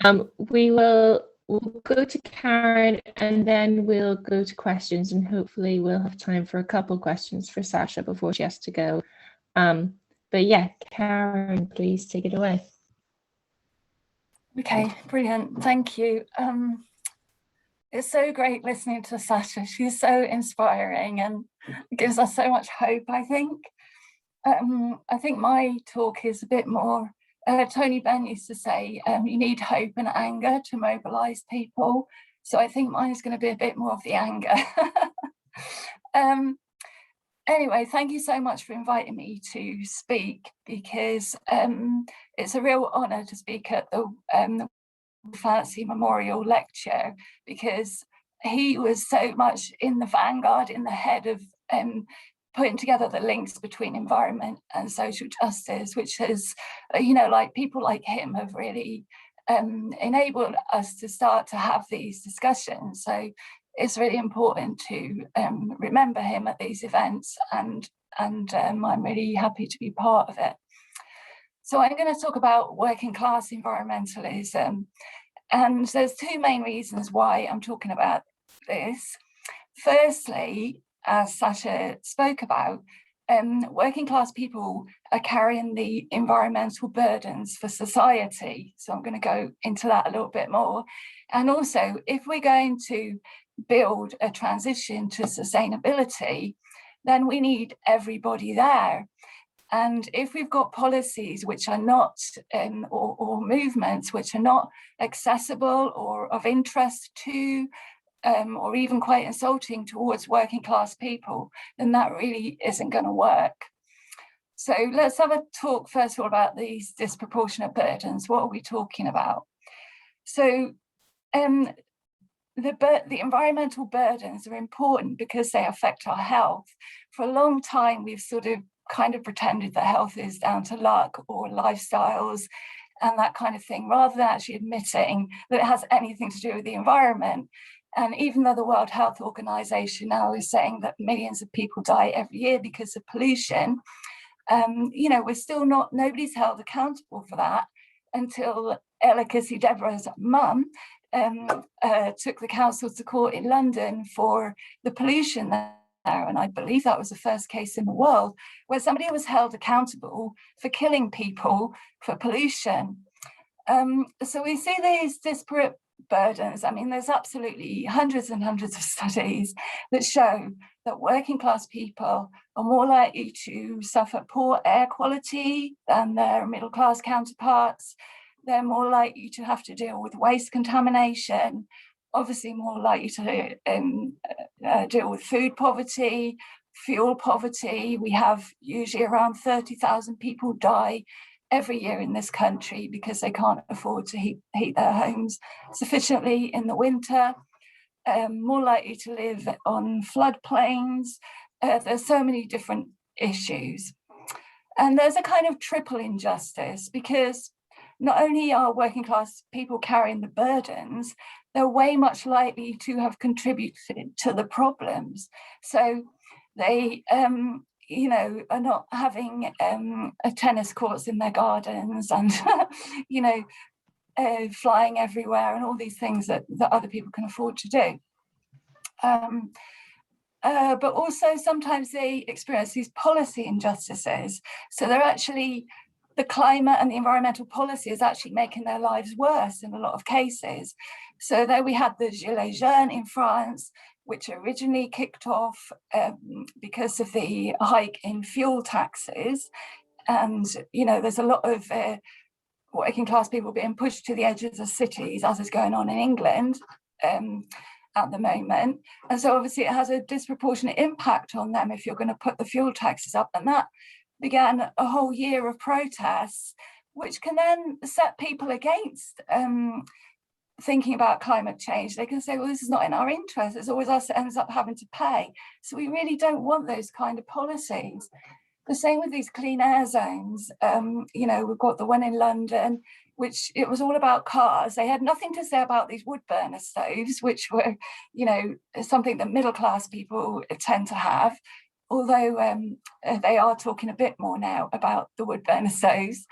We'll go to Karen and then we'll go to questions, and hopefully we'll have time for a couple questions for Sasha before she has to go. But yeah, Karen, please take it away. Okay, brilliant. Thank you. It's so great listening to Sasha. She's so inspiring and gives us so much hope, I think. I think my talk is a bit more, Tony Benn used to say, you need hope and anger to mobilize people. So I think mine is going to be a bit more of the anger. Anyway, thank you so much for inviting me to speak, because it's a real honour to speak at the Fancy Memorial lecture, because he was so much in the vanguard, in the head of putting together the links between environment and social justice, which has, like people like him have really enabled us to start to have these discussions. So it's really important to remember him at these events, and I'm really happy to be part of it. So I'm going to talk about working class environmentalism, and there's two main reasons why I'm talking about this. Firstly, as Sasha spoke about, working class people are carrying the environmental burdens for society. So I'm going to go into that a little bit more. And also, if we're going to build a transition to sustainability, then we need everybody there. And if we've got policies which are not, or movements which are not accessible or of interest to, or even quite insulting towards working class people, then that really isn't going to work. So let's have a talk first of all about these disproportionate burdens. What are we talking about? So the environmental burdens are important because they affect our health. For a long time, we've sort of kind of pretended that health is down to luck or lifestyles and that kind of thing, rather than actually admitting that it has anything to do with the environment. And even though the World Health Organization now is saying that millions of people die every year because of pollution, we're still nobody's held accountable for that until Ella Kissy-Deborah's mum took the council to court in London for the pollution there. And I believe that was the first case in the world where somebody was held accountable for killing people for pollution. So we see these disparate burdens. I mean, there's absolutely hundreds and hundreds of studies that show that working class people are more likely to suffer poor air quality than their middle class counterparts. They're more likely to have to deal with waste contamination, obviously more likely to deal with food poverty, fuel poverty. We have usually around 30,000 people die every year in this country because they can't afford to heat their homes sufficiently in the winter. More likely to live on floodplains. There's so many different issues. And there's a kind of triple injustice, because not only are working class people carrying the burdens, they're way much likely to have contributed to the problems. So they, are not having tennis courts in their gardens and, flying everywhere and all these things that other people can afford to do. But also sometimes they experience these policy injustices. So they're actually, the climate and the environmental policy is actually making their lives worse in a lot of cases. So there we had the Gilets jaunes in France, which originally kicked off because of the hike in fuel taxes. And, there's a lot of working class people being pushed to the edges of cities, as is going on in England at the moment. And so obviously it has a disproportionate impact on them if you're going to put the fuel taxes up. And that began a whole year of protests, which can then set people against thinking about climate change. They can say, well, this is not in our interest. It's always us that ends up having to pay. So we really don't want those kind of policies. The same with these clean air zones. We've got the one in London, which it was all about cars. They had nothing to say about these wood burner stoves, which were, something that middle class people tend to have. Although they are talking a bit more now about the wood burner stoves.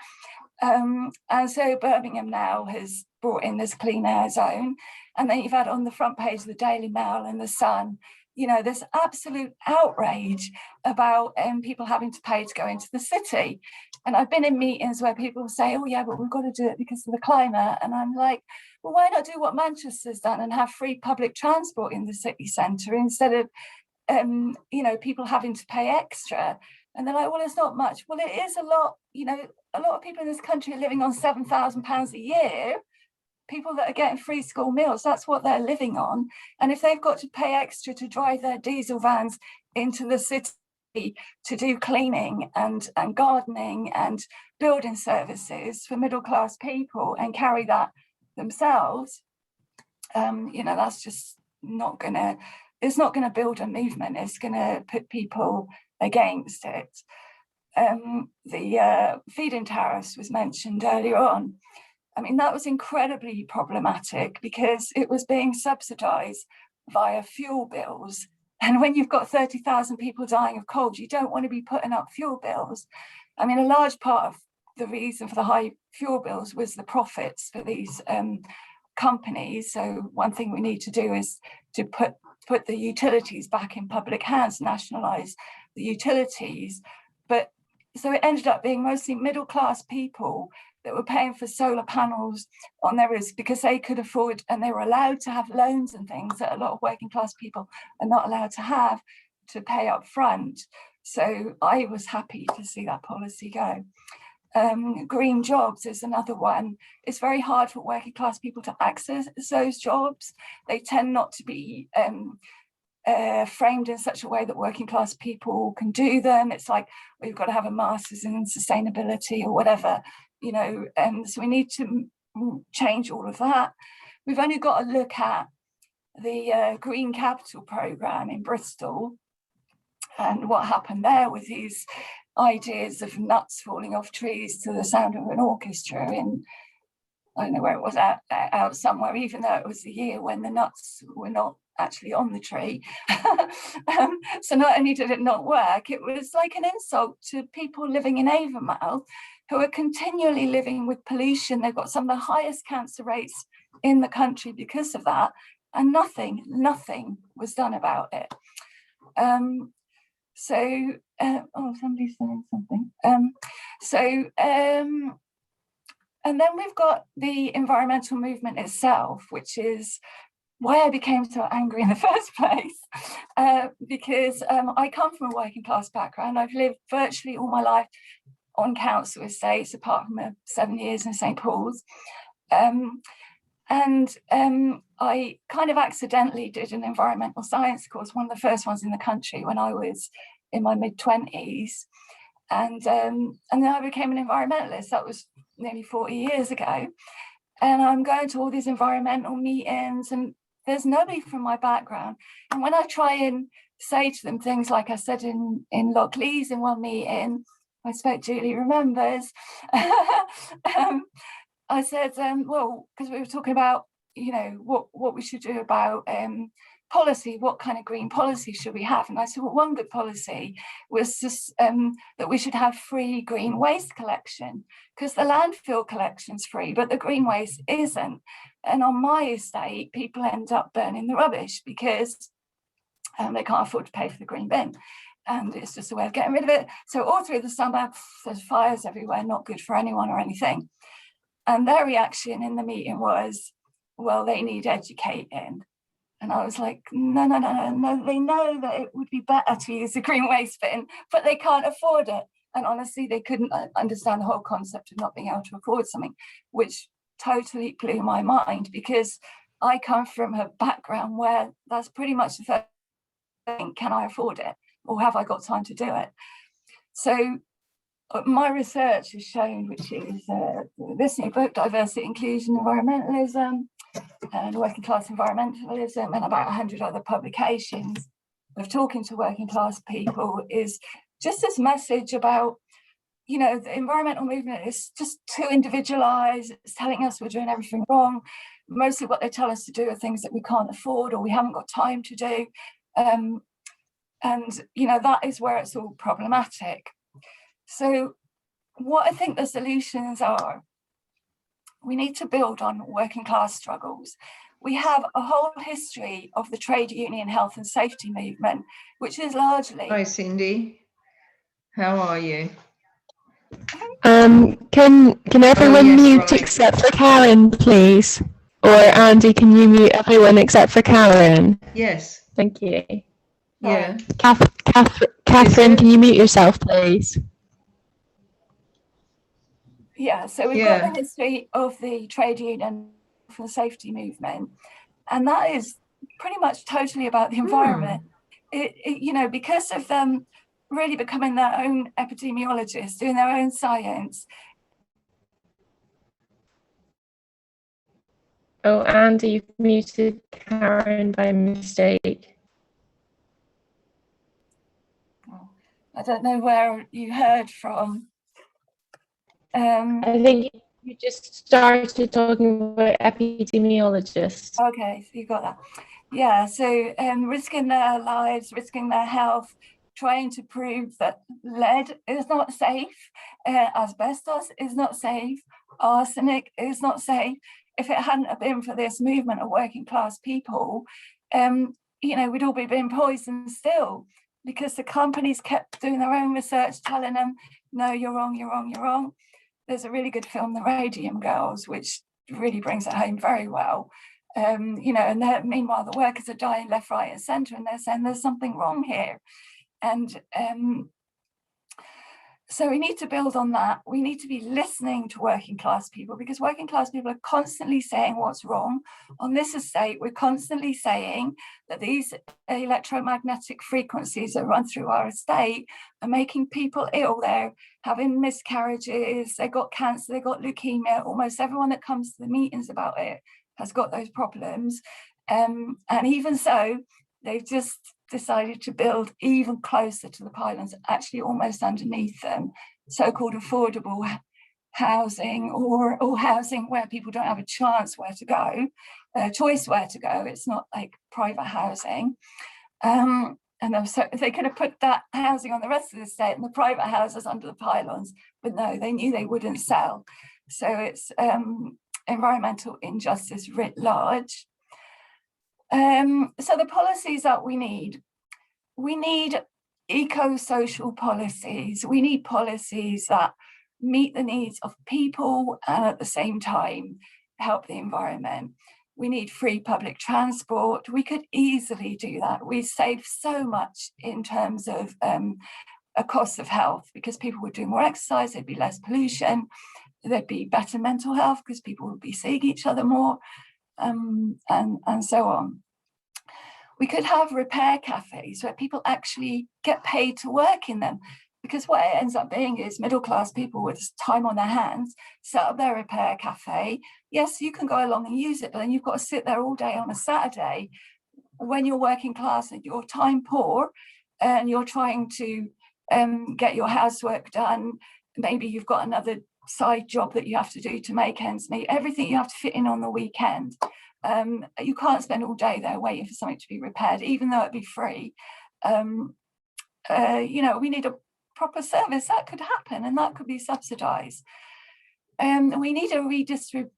And so Birmingham now has brought in this clean air zone. And then you've had on the front page of the Daily Mail and the Sun, you know, this absolute outrage about people having to pay to go into the city. And I've been in meetings where people say, oh yeah, but we've got to do it because of the climate. And I'm like, well, why not do what Manchester's done and have free public transport in the city centre instead of, you know, people having to pay extra? And they're like, well, it's not much. Well, it is a lot. You know, a lot of people in this country are living on £7,000 a year. People that are getting free school meals, that's what they're living on. And if they've got to pay extra to drive their diesel vans into the city to do cleaning and gardening and building services for middle class people and carry that themselves, you know, that's just not gonna, it's not gonna build a movement. It's gonna put people against it. The feed-in tariffs was mentioned earlier on. I mean, that was incredibly problematic because it was being subsidised via fuel bills. And when you've got 30,000 people dying of cold, you don't want to be putting up fuel bills. I mean, a large part of the reason for the high fuel bills was the profits for these companies. So one thing we need to do is to put the utilities back in public hands, nationalise the utilities. But so it ended up being mostly middle-class people that were paying for solar panels on their roofs because they could afford, and they were allowed to have loans and things that a lot of working class people are not allowed to have to pay up front. So I was happy to see that policy go. Green jobs is another one. It's very hard for working class people to access those jobs. They tend not to be framed in such a way that working class people can do them. It's like, well, you've got to have a master's in sustainability or whatever, you know, so we need to change all of that. We've only got to look at the Green Capital programme in Bristol and what happened there with these ideas of nuts falling off trees to the sound of an orchestra in, I don't know where it was, out somewhere, even though it was the year when the nuts were not actually on the tree. So not only did it not work, it was like an insult to people living in Avonmouth who are continually living with pollution. They've got some of the highest cancer rates in the country because of that, and nothing was done about it. Oh, somebody's saying something. And then we've got the environmental movement itself, which is why I became so angry in the first place, because I come from a working class background. I've lived virtually all my life on council estates, apart from 7 years in St. Paul's. I kind of accidentally did an environmental science course, one of the first ones in the country when I was in my mid-20s. And then I became an environmentalist. That was nearly 40 years ago. And I'm going to all these environmental meetings and there's nobody from my background. And when I try and say to them things like I said in Lochleys in one meeting, I expect Julie remembers, I said, well, because we were talking about, you know, what we should do about policy, what kind of green policy should we have? And I said, well, one good policy was just that we should have free green waste collection, because the landfill collection's free, but the green waste isn't. And on my estate, people end up burning the rubbish because they can't afford to pay for the green bin. And it's just a way of getting rid of it. So all through the summer, there's fires everywhere, not good for anyone or anything. And their reaction in the meeting was, well, they need educating. And I was like, no, they know that it would be better to use a green waste bin, but they can't afford it. And honestly, they couldn't understand the whole concept of not being able to afford something, which totally blew my mind, because I come from a background where that's pretty much the first thing, can I afford it? Or have I got time to do it? So my research has shown, which is this new book, Diversity, Inclusion, Environmentalism, and Working Class Environmentalism, and about 100 other publications of talking to working class people, is just this message about, you know, the environmental movement is just too individualized. It's telling us we're doing everything wrong. Mostly what they tell us to do are things that we can't afford or we haven't got time to do. And, you know, that is where it's all problematic. So what I think the solutions are, we need to build on working class struggles. We have a whole history of the trade union health and safety movement, which is largely... Hi, Cindy. How are you? Can everyone yes, mute right. except for Karen, please? Or Andy, can you mute everyone except for Karen? Yes. Thank you. Yeah. Catherine, can you mute yourself, please? Yeah, so we've got the history of the trade union health and safety movement, and that is pretty much totally about the environment. You know, because of them really becoming their own epidemiologists, doing their own science. Oh, Andy, you've muted Karen by mistake. I don't know where you heard from. I think you just started talking about epidemiologists. Okay, so you got that. Yeah, so risking their lives, risking their health, trying to prove that lead is not safe, asbestos is not safe, arsenic is not safe. If it hadn't been for this movement of working class people, you know, we'd all be being poisoned still, because the companies kept doing their own research, telling them, no, you're wrong, you're wrong, you're wrong. There's a really good film, The Radium Girls, which really brings it home very well. You know, and meanwhile, the workers are dying left, right, and centre, and they're saying there's something wrong here. And so we need to build on that. We need to be listening to working class people, because working class people are constantly saying what's wrong. On this estate, we're constantly saying that these electromagnetic frequencies that run through our estate are making people ill. They're having miscarriages, they got cancer, they got leukemia. Almost everyone that comes to the meetings about it has got those problems. And even so, they've just decided to build even closer to the pylons, actually almost underneath them, so-called affordable housing, or housing where people don't have a chance where to go, choice where to go. It's not like private housing. And so they could have put that housing on the rest of the estate and the private houses under the pylons, but no, they knew they wouldn't sell. So it's environmental injustice writ large. So the policies that we need eco-social policies. We need policies that meet the needs of people and at the same time help the environment. We need free public transport. We could easily do that. We save so much in terms of a cost of health, because people would do more exercise, there'd be less pollution, there'd be better mental health because people would be seeing each other more, and so on. We could have repair cafes where people actually get paid to work in them, because what it ends up being is middle-class people with time on their hands set up their repair cafe. Yes, you can go along and use it, but then you've got to sit there all day on a Saturday when you're working class and you're time poor and you're trying to get your housework done. Maybe you've got another side job that you have to do to make ends meet, everything you have to fit in on the weekend. You can't spend all day there waiting for something to be repaired, even though it'd be free. You know, we need a proper service that could happen, and that could be subsidized. We need a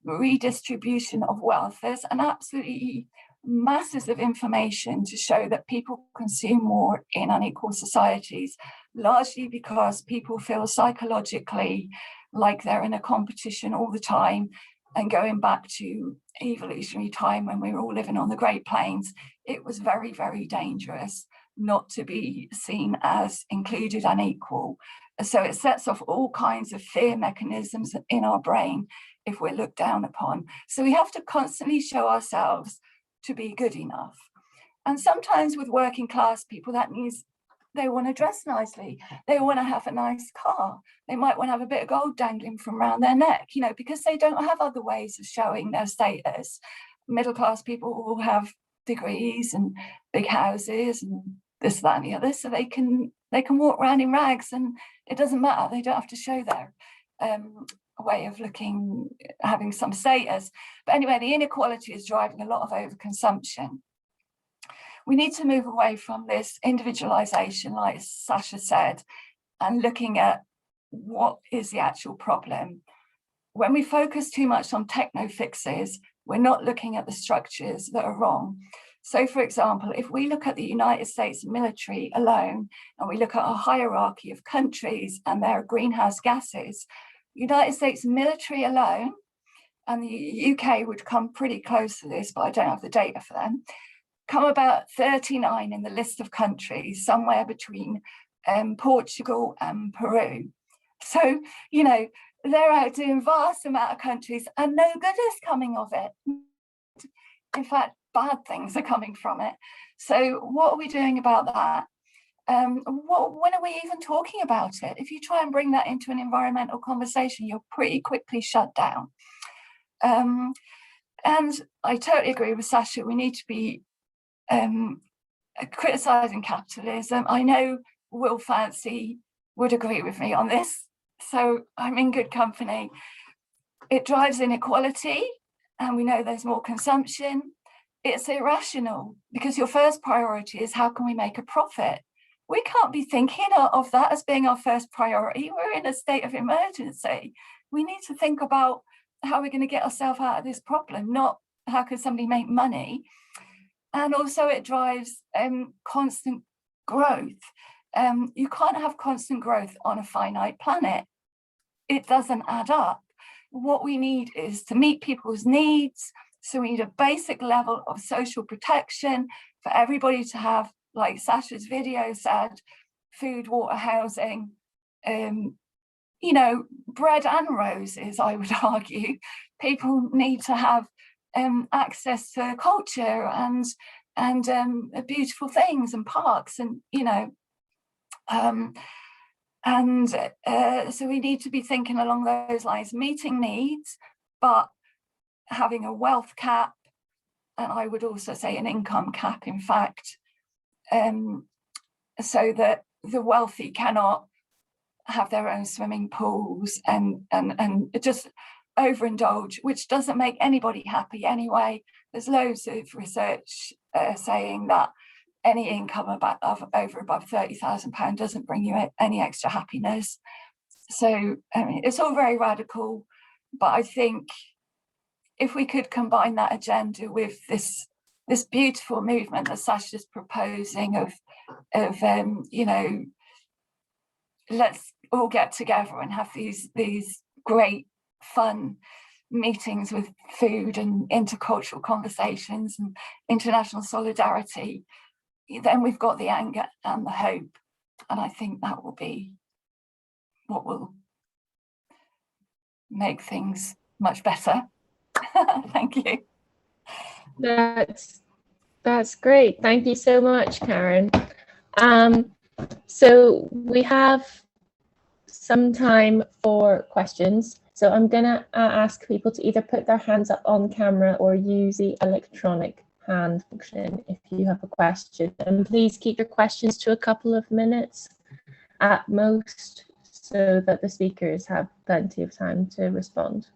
redistribution of wealth. There's an absolutely masses of information to show that people consume more in unequal societies, largely because people feel psychologically like they're in a competition all the time. And going back to evolutionary time when we were all living on the Great Plains, it was very, very dangerous not to be seen as included and equal. So it sets off all kinds of fear mechanisms in our brain if we're looked down upon. So we have to constantly show ourselves to be good enough. And sometimes with working class people, that means they want to dress nicely. They want to have a nice car. They might want to have a bit of gold dangling from around their neck, you know, because they don't have other ways of showing their status. Middle class people will have degrees and big houses and this, that, and the other, so they can walk around in rags and it doesn't matter. They don't have to show their way of looking, having some status. But anyway, the inequality is driving a lot of overconsumption. We need to move away from this individualization, like Sasha said, and looking at what is the actual problem. when we focus too much on techno fixes, we're not looking at the structures that are wrong. So, for example, if we look at the United States military alone, and we look at a hierarchy of countries and their greenhouse gases, United States military alone, and the UK would come pretty close to this, but I don't have the data for them, come about 39 in the list of countries, somewhere between Portugal and Peru. So, you know, they're out doing vast amount of countries and no good is coming of it. In fact, bad things are coming from it. So what are we doing about that? When are we even talking about it? If you try and bring that into an environmental conversation, you're pretty quickly shut down. And I totally agree with Sasha, we need to be criticising capitalism. I know Will Fancy would agree with me on this, so I'm in good company. It drives inequality, and we know there's more consumption. It's irrational because your first priority is how can we make a profit? We can't be thinking of that as being our first priority. We're in a state of emergency. We need to think about how we're going to get ourselves out of this problem, not how can somebody make money. And also it drives constant growth. You can't have constant growth on a finite planet. It doesn't add up. What we need is to meet people's needs. So we need a basic level of social protection for everybody to have, like Sasha's video said, food, water, housing, you know, bread and roses, I would argue. People need to have access to culture and beautiful things and parks, and you know, so we need to be thinking along those lines, meeting needs, but having a wealth cap, and I would also say an income cap, in fact, so that the wealthy cannot have their own swimming pools and just overindulge, which doesn't make anybody happy anyway. There's loads of research saying that any income over above £30,000 doesn't bring you any extra happiness. So I mean, it's all very radical, but I think if we could combine that agenda with this beautiful movement that Sasha's proposing of you know, let's all get together and have these great fun meetings with food and intercultural conversations and international solidarity, then we've got the anger and the hope, and I think that will be what will make things much better. Thank you. That's great. Thank you so much, Karen. So we have some time for questions. So I'm gonna ask people to either put their hands up on camera or use the electronic hand function if you have a question. And please keep your questions to a couple of minutes at most so that the speakers have plenty of time to respond.